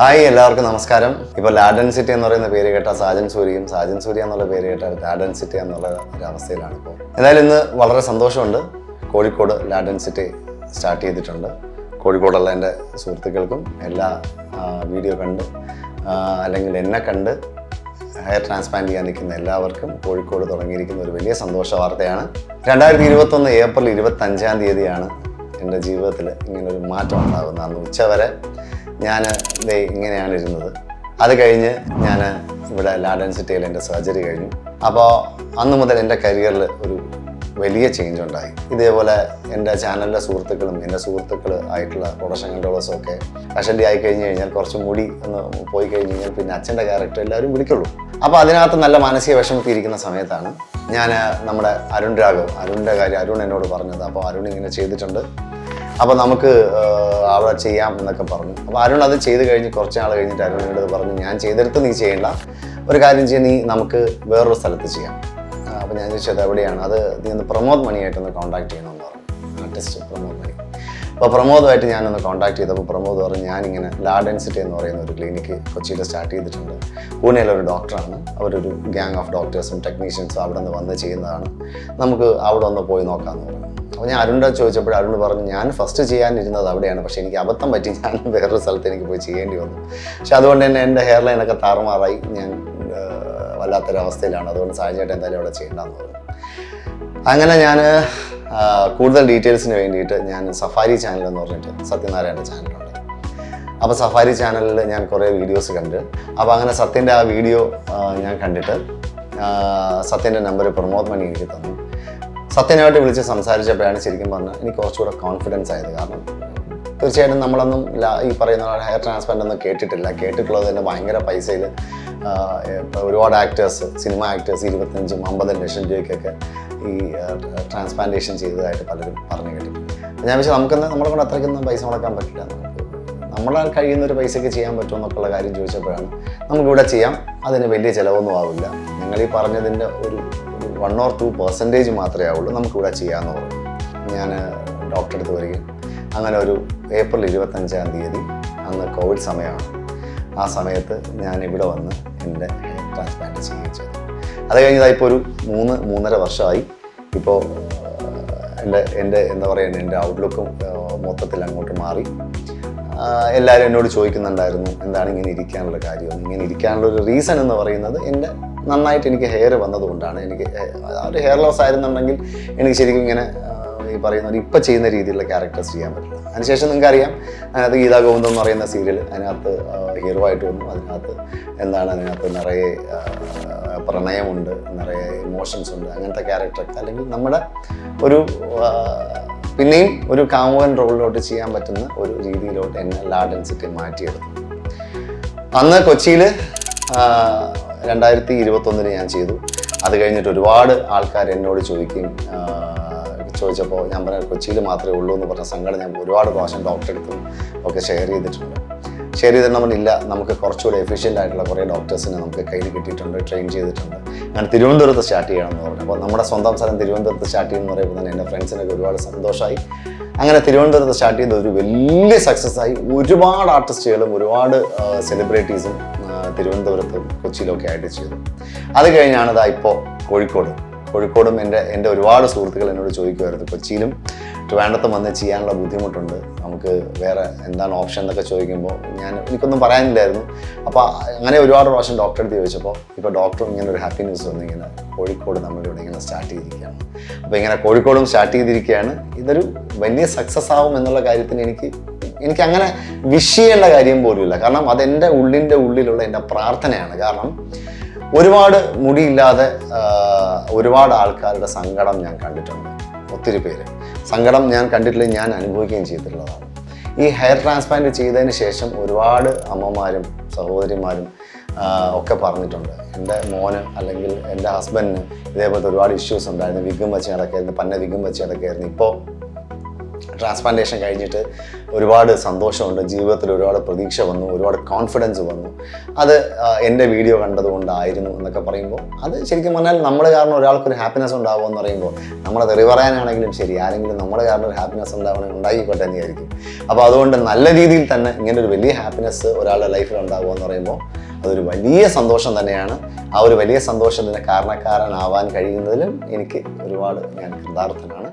Hi, എല്ലാവർക്കും നമസ്കാരം. ഇപ്പോൾ ലാഡൻസിറ്റി എന്ന് പറയുന്ന പേര് കേട്ട സാജൻ സൂര്യ എന്നുള്ള പേര് കേട്ട ലാഡൻസിറ്റി എന്നുള്ള ഒരു അവസ്ഥയിലാണ് ഇപ്പോൾ. എന്തായാലും ഇന്ന് വളരെ സന്തോഷമുണ്ട്. കോഴിക്കോട് ലാഡൻസിറ്റി സ്റ്റാർട്ട് ചെയ്തിട്ടുണ്ട്. കോഴിക്കോടുള്ള എൻ്റെ സുഹൃത്തുക്കൾക്കും എല്ലാ വീഡിയോ കണ്ട് അല്ലെങ്കിൽ എന്നെ കണ്ട് ഹെയർ ട്രാൻസ്പ്ലാന്റ് ചെയ്യാൻ നിൽക്കുന്ന എല്ലാവർക്കും കോഴിക്കോട് തുടങ്ങിയിരിക്കുന്ന ഒരു വലിയ സന്തോഷ വാർത്തയാണ്. 2021 ഏപ്രിൽ 25 എൻ്റെ ജീവിതത്തിൽ ഇങ്ങനൊരു മാറ്റം ഉണ്ടാകുന്നത്. അന്ന് ഉച്ചവരെ ഞാൻ ഇങ്ങനെയാണ് ഇരുന്നത്. അത് കഴിഞ്ഞ് ഞാൻ ഇവിടെ ലാഡൻസിറ്റിയിൽ എൻ്റെ സർജറി കഴിഞ്ഞു. അപ്പോൾ അന്ന് മുതൽ എൻ്റെ കരിയറിൽ ഒരു വലിയ ചേഞ്ച് ഉണ്ടായി. ഇതേപോലെ എൻ്റെ ചാനലിലെ സുഹൃത്തുക്കളും എൻ്റെ സുഹൃത്തുക്കൾ ആയിട്ടുള്ള പ്രൊഡക്ഷൻ കൺട്രോളേഴ്സും ഒക്കെ കഷണ്ടി ആയി കഴിഞ്ഞാൽ കുറച്ച് മുടി ഒന്ന് പോയി കഴിഞ്ഞ് കഴിഞ്ഞാൽ പിന്നെ അച്ഛൻ്റെ ക്യാരക്ടർ എല്ലാവരും വിളിക്കുള്ളൂ. അപ്പോൾ അതിനകത്ത് നല്ല മാനസിക വിഷമത്തിയിരിക്കുന്ന സമയത്താണ് ഞാൻ നമ്മുടെ അരുണിൻ്റെ കാര്യം അരുൺ എന്നോട് പറഞ്ഞത്. അപ്പോൾ അരുൺ ഇങ്ങനെ ചെയ്തിട്ടുണ്ട്, അപ്പോൾ നമുക്ക് അവിടെ ചെയ്യാം എന്നൊക്കെ പറഞ്ഞു. അപ്പോൾ അരുൺ അത് ചെയ്ത് കഴിഞ്ഞ് കുറച്ച് നാൾ കഴിഞ്ഞിട്ട് അരുണിനോട് പറഞ്ഞു, ഞാൻ ചെയ്തെടുത്ത് നീ ചെയ്യേണ്ട, ഒരു കാര്യം ചെയ്യാൻ, നീ നമുക്ക് വേറൊരു സ്ഥലത്ത് ചെയ്യാം. അപ്പോൾ ഞാൻ ചോദിച്ചത് എവിടെയാണ്? അത് നീ ഒന്ന് പ്രമോദ് മണിയായിട്ടൊന്ന് കോൺടാക്ട് ചെയ്യണമെന്ന് പറഞ്ഞു, ആർട്ടിസ്റ്റ് പ്രമോദ് മണി. അപ്പോൾ പ്രമോദുമായിട്ട് ഞാനൊന്ന് കോൺടാക്ട് ചെയ്തപ്പോൾ പ്രമോദ് പറഞ്ഞു, ഞാനിങ്ങനെ ലാഡൻസിറ്റി എന്ന് പറയുന്ന ഒരു ക്ലിനിക്ക് കൊച്ചിയിൽ സ്റ്റാർട്ട് ചെയ്തിട്ടുണ്ട്. പൂനെയിലൊരു ഡോക്ടറാണ്, അവരൊരു ഗ്യാങ് ഓഫ് ഡോക്ടേഴ്സും ടെക്നീഷ്യൻസും അവിടെ നിന്ന് വന്ന് ചെയ്യുന്നതാണ്, നമുക്ക് അവിടെ ഒന്ന് പോയി നോക്കാമെന്ന് പറഞ്ഞു. അപ്പോൾ ഞാൻ അരുണിൻ്റെ ചോദിച്ചപ്പോൾ അരുൺ പറഞ്ഞു, ഞാൻ ഫസ്റ്റ് ചെയ്യാനിരുന്നത് അവിടെയാണ്, പക്ഷേ എനിക്ക് അബദ്ധം പറ്റി, ഞാൻ വേറൊരു സ്ഥലത്ത് എനിക്ക് പോയി ചെയ്യേണ്ടി വന്നു. പക്ഷെ അതുകൊണ്ട് തന്നെ എൻ്റെ ഹെയർ ലൈനൊക്കെ താറുമാറായി, ഞാൻ വല്ലാത്തൊരവസ്ഥയിലാണ്, അതുകൊണ്ട് സാഹചര്യം എന്തായാലും അവിടെ ചെയ്യേണ്ടെന്ന് പറഞ്ഞു. അങ്ങനെ ഞാൻ കൂടുതൽ ഡീറ്റെയിൽസിന് വേണ്ടിയിട്ട് ഞാൻ സഫാരി ചാനൽ എന്ന് പറഞ്ഞിട്ട് സത്യനാരായണ ചാനലുണ്ട്. അപ്പോൾ സഫാരി ചാനലിൽ ഞാൻ കുറേ വീഡിയോസ് കണ്ട്. അപ്പോൾ അങ്ങനെ സത്യൻ്റെ ആ വീഡിയോ ഞാൻ കണ്ടിട്ട് സത്യൻ്റെ നമ്പർ പ്രമോദ് മണി എനിക്ക് തന്നു. സത്യനായിട്ട് വിളിച്ച് സംസാരിച്ചപ്പോഴാണ് ശരിക്കും പറഞ്ഞാൽ എനിക്ക് കുറച്ചുകൂടെ കോൺഫിഡൻസ് ആയത്. കാരണം തീർച്ചയായിട്ടും നമ്മളൊന്നും ഈ പറയുന്ന ഹെയർ ട്രാൻസ്പ്ലാന്റ് ഒന്നും കേട്ടിട്ടുള്ളത് തന്നെ ഭയങ്കര പൈസയിൽ ഒരുപാട് ആക്ടേഴ്സ്, സിനിമ ആക്ടേഴ്സ് 25-50 ലക്ഷം രൂപയ്ക്കൊക്കെ ഈ ട്രാൻസ്പ്ലാന്റേഷൻ ചെയ്തതായിട്ട് പലരും പറഞ്ഞു കേട്ടിട്ടുണ്ട്. ഞാൻ വെച്ചാൽ നമ്മളെ കൊണ്ട് അത്രയ്ക്കൊന്നും പൈസ മുടക്കാൻ പറ്റില്ല, നമ്മളാൽ കഴിയുന്ന ഒരു പൈസയ്ക്ക് ചെയ്യാൻ പറ്റുമോ എന്നൊക്കെയുള്ള കാര്യം ചോദിച്ചപ്പോഴാണ് നമുക്കിവിടെ ചെയ്യാം, അതിന് വലിയ ചിലവൊന്നും ആവില്ല, നിങ്ങൾ ഈ പറഞ്ഞതിൻ്റെ ഒരു 1 or 2% മാത്രമേ ആവുള്ളൂ, നമുക്കിവിടെ ചെയ്യാമെന്ന് പറഞ്ഞു. ഞാൻ ഡോക്ടറെ അടുത്ത് വരികയും അങ്ങനെ ഒരു ഏപ്രിൽ 25 അന്ന് കോവിഡ് സമയമാണ്. ആ സമയത്ത് ഞാൻ ഇവിടെ വന്ന് എൻ്റെ ഹെയർ ട്രാൻസ്പ്ലാന്റ് ചെയ്യുകയും ചെയ്തു. അത് കഴിഞ്ഞതായിപ്പോൾ ഒരു 3-3.5 വർഷമായി. ഇപ്പോൾ എൻ്റെ എന്താ പറയുക, എൻ്റെ ഔട്ട്ലുക്കും മൊത്തത്തിൽ അങ്ങോട്ട് മാറി. എല്ലാവരും എന്നോട് ചോദിക്കുന്നുണ്ടായിരുന്നു, എന്താണ് ഇങ്ങനെ ഇരിക്കാനുള്ള കാര്യം? ഇങ്ങനെ ഇരിക്കാനുള്ള ഒരു റീസൺ എന്ന് പറയുന്നത് എൻ്റെ നന്നായിട്ട് എനിക്ക് ഹെയർ വന്നതുകൊണ്ടാണ്. എനിക്ക് ഒരു ഹെയർ ലോസ് ആയിരുന്നുണ്ടെങ്കിൽ എനിക്ക് ശരിക്കും ഇങ്ങനെ ഈ പറയുന്നത് ഇപ്പം ചെയ്യുന്ന രീതിയിലുള്ള ക്യാരക്ടേഴ്സ് ചെയ്യാൻ പറ്റില്ല. അതിനുശേഷം നിങ്ങൾക്കറിയാം, അതിനകത്ത് ഗീതാ ഗോവിന്ദം എന്ന് പറയുന്ന സീരിയൽ, അതിനകത്ത് ഹീറോ ആയിട്ട് വന്നു. അതിനകത്ത് നിറയെ പ്രണയമുണ്ട്, നിറയെ ഇമോഷൻസ് ഉണ്ട്. അങ്ങനത്തെ ക്യാരക്ടറൊക്കെ അല്ലെങ്കിൽ നമ്മുടെ ഒരു പിന്നെയും ഒരു കാമുകൻ റോളിലോട്ട് ചെയ്യാൻ പറ്റുന്ന ഒരു രീതിയിലോട്ട് എന്നെ ലാഡൻസിറ്റി മാറ്റിയെടുത്തു. അന്ന് കൊച്ചിയിൽ 2021 ഞാൻ ചെയ്തു. അത് കഴിഞ്ഞിട്ട് ഒരുപാട് ആൾക്കാർ എന്നോട് ചോദിച്ചപ്പോൾ ഞാൻ പറഞ്ഞ കൊച്ചിയിൽ മാത്രമേ ഉള്ളൂ എന്ന് പറഞ്ഞ സങ്കടം ഞാൻ ഒരുപാട് പ്രാവശ്യം ഡോക്ടറെ അടുത്തും ഒക്കെ ഷെയർ ചെയ്തിട്ടുണ്ടെന്നില്ല, നമുക്ക് കുറച്ചുകൂടെ എഫിഷ്യൻ്റ് ആയിട്ടുള്ള കുറേ ഡോക്ടേഴ്സിനെ നമുക്ക് കയ്യിൽ കിട്ടിയിട്ടുണ്ട്, ട്രെയിൻ ചെയ്തിട്ടുണ്ട്. ഞാൻ തിരുവനന്തപുരത്ത് സ്റ്റാർട്ട് ചെയ്യണമെന്ന് പറഞ്ഞു. അപ്പോൾ നമ്മുടെ സ്വന്തം സ്ഥലം തിരുവനന്തപുരത്ത് സ്റ്റാർട്ട് ചെയ്യുമെന്ന് പറയുമ്പോൾ തന്നെ എൻ്റെ ഫ്രണ്ട്സിനൊക്കെ ഒരുപാട് സന്തോഷമായി. അങ്ങനെ തിരുവനന്തപുരത്ത് സ്റ്റാർട്ട് ചെയ്ത് ഒരു വലിയ സക്സസ് ആയി. ഒരുപാട് ആർട്ടിസ്റ്റുകളും ഒരുപാട് സെലിബ്രിറ്റീസും തിരുവനന്തപുരത്തും കൊച്ചിയിലൊക്കെ ആയിട്ട് ചെയ്തു. അത് കഴിഞ്ഞാണ് ഇപ്പോൾ കോഴിക്കോടും എൻ്റെ ഒരുപാട് സുഹൃത്തുക്കൾ എന്നോട് ചോദിക്കുമായിരുന്നു, കൊച്ചിയിലും ട്രിവാൻഡ്രത്തും വന്ന് ചെയ്യാനുള്ള ബുദ്ധിമുട്ടുണ്ട്, നമുക്ക് വേറെ എന്താണ് ഓപ്ഷൻ എന്നൊക്കെ ചോദിക്കുമ്പോൾ എനിക്കൊന്നും പറയാനില്ലായിരുന്നു. അപ്പോൾ അങ്ങനെ ഒരുപാട് പ്രാവശ്യം ഡോക്ടറെ അടുത്ത് ചോദിച്ചപ്പോൾ ഇപ്പോൾ ഡോക്ടറും ഇങ്ങനെ ഒരു ഹാപ്പി ന്യൂസ് വന്ന് ഇങ്ങനെ കോഴിക്കോട് നമ്മളിവിടെ ഇങ്ങനെ സ്റ്റാർട്ട് ചെയ്തിരിക്കുകയാണ്. അപ്പോൾ ഇങ്ങനെ കോഴിക്കോടും സ്റ്റാർട്ട് ചെയ്തിരിക്കുകയാണ്. ഇതൊരു വലിയ സക്സസ് ആവും എന്നുള്ള കാര്യത്തിന് എനിക്ക് അങ്ങനെ വിഷ് ചെയ്യേണ്ട കാര്യം പോലുമില്ല. കാരണം അതെൻ്റെ ഉള്ളിലുള്ള എൻ്റെ പ്രാർത്ഥനയാണ്. കാരണം ഒരുപാട് മുടിയില്ലാതെ ഒരുപാട് ആൾക്കാരുടെ സങ്കടം ഞാൻ കണ്ടിട്ടുണ്ട്. ഒത്തിരി പേര് സങ്കടം ഞാൻ കണ്ടിട്ടില്ല, ഞാൻ അനുഭവിക്കുകയും ചെയ്തിട്ടുള്ളതാണ്. ഈ ഹെയർ ട്രാൻസ്പ്ലാന്റ് ചെയ്തതിന് ശേഷം ഒരുപാട് അമ്മമാരും സഹോദരിമാരും ഒക്കെ പറഞ്ഞിട്ടുണ്ട്, എൻ്റെ മോന് അല്ലെങ്കിൽ എൻ്റെ ഹസ്ബൻഡിന് ഇതേപോലത്തെ ഒരുപാട് ഇഷ്യൂസ് ഉണ്ടായിരുന്നു, വിഗും വെച്ച് നടക്കായിരുന്നു, പന്ന വിഗും വെച്ച് നടക്കായിരുന്നു. ഇപ്പോൾ ട്രാൻസ്പ്ലാന്റേഷൻ കഴിഞ്ഞിട്ട് ഒരുപാട് സന്തോഷമുണ്ട്, ജീവിതത്തിൽ ഒരുപാട് പ്രതീക്ഷ വന്നു, ഒരുപാട് കോൺഫിഡൻസ് വന്നു. അത് എൻ്റെ വീഡിയോ കണ്ടതുകൊണ്ടായിരുന്നു എന്നൊക്കെ പറയുമ്പോൾ അത് ശരിക്കും പറഞ്ഞാൽ നമ്മൾ കാരണം ഒരാൾക്കൊരു ഹാപ്പിനെസ് ഉണ്ടാവുക എന്ന് പറയുമ്പോൾ നമ്മൾ തെറി പറയാനാണെങ്കിലും ശരി, ആരെങ്കിലും നമ്മൾ കാരണം ഒരു ഹാപ്പിനെസ് ഉണ്ടായിക്കോട്ടെ എന്ന് വിചാരിക്കും. അപ്പോൾ അതുകൊണ്ട് നല്ല രീതിയിൽ തന്നെ ഇങ്ങനെ ഒരു വലിയ ഹാപ്പിനെസ് ഒരാളുടെ ലൈഫിൽ ഉണ്ടാവുക എന്ന് പറയുമ്പോൾ അതൊരു വലിയ സന്തോഷം തന്നെയാണ്. ആ ഒരു വലിയ സന്തോഷത്തിന് കാരണക്കാരനാവാൻ കഴിയുന്നതിലും എനിക്ക് ഒരുപാട് ഞാൻ കൃതാർത്ഥനാണ്.